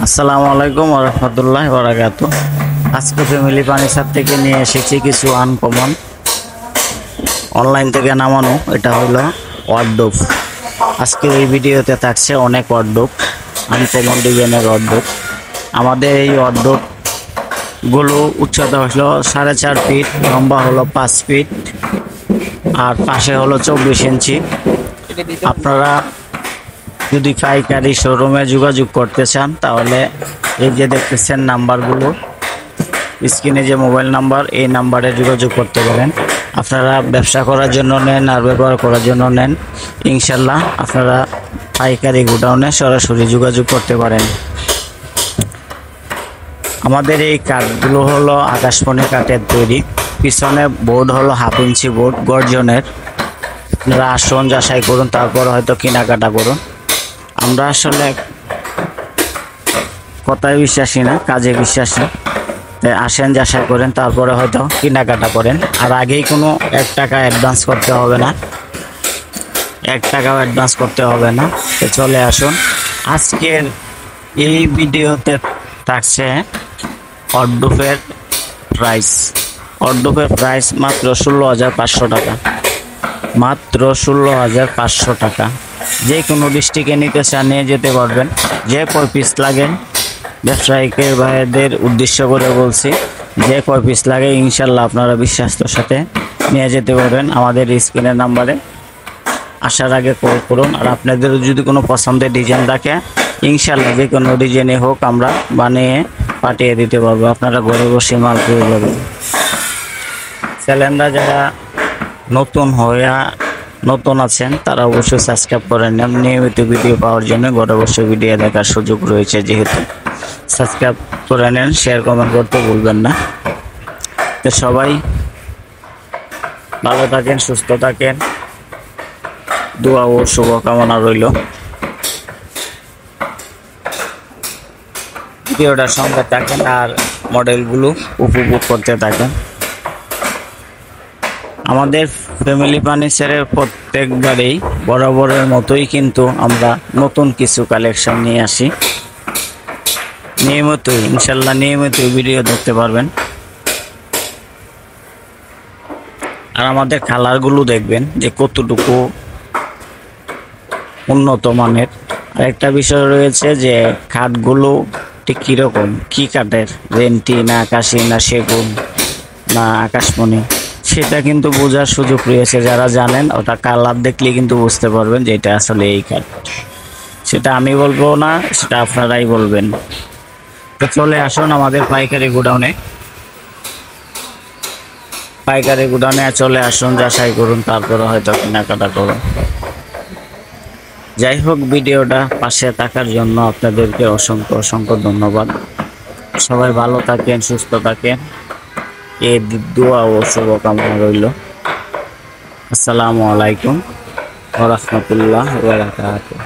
আসসালামু আলাইকুম ওয়া রাহমাতুল্লাহি ওয়া বারাকাতুহু। আজকে ফ্যামিলি ফার্নিচার থেকে নিয়ে এসেছি কিছু আনকমন অনলাইন থেকে নামানো। এটা হলো ওয়ার্ডরোব। আজকে এই ভিডিওতে থাকছে অনেক ওয়ার্ডরোব, আনকমন ডিজাইনের ওয়ার্ডরোব। আমাদের এই ওয়ার্ডরোব গুলো উচ্চতা হলো 4.5 ফিট, লম্বা হলো 5 ফিট, আর পাশে হলো 24 ইঞ্চি। আপনারা যদি পাইকারি শোরুমে যোগাযোগ করতে চান তাহলে এই যে দেখতেছেন নাম্বারগুলো স্ক্রিনে, যে মোবাইল নাম্বার, এই নাম্বারে যোগাযোগ করতে পারেন। আপনারা ব্যবসা করার জন্য নেন আর ব্যবহার করার জন্য নেন, ইনশাল্লাহ আপনারা পাইকারি গোডাউনে সরাসরি যোগাযোগ করতে পারেন। আমাদের এই কাঠগুলো হলো আকাশমণি কাঠের তৈরি। পিছনে বোর্ড হলো 1/2 ইঞ্চি বোর্ড, গর্জনের। আপনারা আসুন, যাচাই করুন, তারপর হয়তো কেনাকাটা করুন। আমরা আসলে কথায় বিশ্বাসী না, কাজে বিশ্বাসী। তাই আসেন, যাচাই করেন, তারপরে হয়তো কেনাকাটা করেন। আর আগেই কোনো 1 টাকা অ্যাডভান্স করতে হবে না, 1 টাকাও অ্যাডভান্স করতে হবে না। তো চলে আসুন। আজকের এই ভিডিওতে থাকছে ওয়ার্ডরোবের প্রাইস। ওয়ার্ডরোবের প্রাইস মাত্র 16,500 টাকা, মাত্র 16,500 টাকা। যে কোনো ডিস্ট্রিক্টে নিতে চান নিয়ে যেতে পারবেন। যে কয় পিস লাগে, ব্যবসায়িকের ভাইদের উদ্দেশ্য করে বলছি, যে কয় পিস লাগে ইনশাল্লাহ আপনারা বিশ্বাসের সাথে নিয়ে যেতে পারবেন। আমাদের স্ক্রিনের নাম্বারে আসার আগে কল করুন। আর আপনাদের যদি কোনো পছন্দের ডিজাইন থাকে, ইনশাল্লাহ যে কোনো ডিজাইনে হোক আমরা বানিয়ে পাঠিয়ে দিতে পারবো। আপনারা ঘরে বসে মাল পেয়ে যাবেন। চ্যানেলটা যারা নতুন আছেন তারা অবশ্যই সাবস্ক্রাইব করে নেন। নিয়মিত ভিডিও পাওয়ার জন্য ঘরে বসে ভিডিও দেখার সুযোগ রয়েছে, যেহেতু সাবস্ক্রাইব করে নেন, শেয়ার কমেন্ট করতে ভুলবেন না। তো সবাই ভালো থাকেন, সুস্থ থাকেন, দোয়া ও শুভকামনা রইল। ভিডিওটার সঙ্গে থাকেন আর মডেলগুলো উপভোগ করতে থাকেন। আমাদের ফ্যামিলি ফার্নিচারের প্রত্যেকবারেই বরাবরের মতোই কিন্তু আমরা নতুন কিছু কালেকশন নিয়ে আসি। নিয়মিতই ইনশাল্লাহ নিয়মিতই ভিডিও দেখতে পারবেন। আর আমাদের কালারগুলো দেখবেন যে কতটুকু উন্নত মানের। আরেকটা বিষয় রয়েছে যে কাঠগুলো ঠিক কীরকম, কী কাঠের, রেন্টি না আকাশি না সেগুন না আকাশমণি, সেটা কিন্তু বোঝার সুযোগ রয়েছে। যারা জানেন ওটা কালার দেখলে কিন্তু বুঝতে পারবেন যে এটা আসলে এই কাঠ। সেটা আমি বলবো না, সেটা আপনারাই বলবেন। তো চলে আসুন আমাদের পাইকারি গোডাউনে চলে আসুন, যাচাই করুন, তারপরে হয়তো কেনাকাটা করুন। যাই হোক, ভিডিওটা পাশে থাকার জন্য আপনাদেরকে অসংখ্য ধন্যবাদ। সবাই ভালো থাকেন, সুস্থ থাকেন, এই দোয়া ও শুভকামনা রইল। আসসালামু আলাইকুম ওয়া রাহমাতুল্লাহি ওয়া বারাকাতুহু।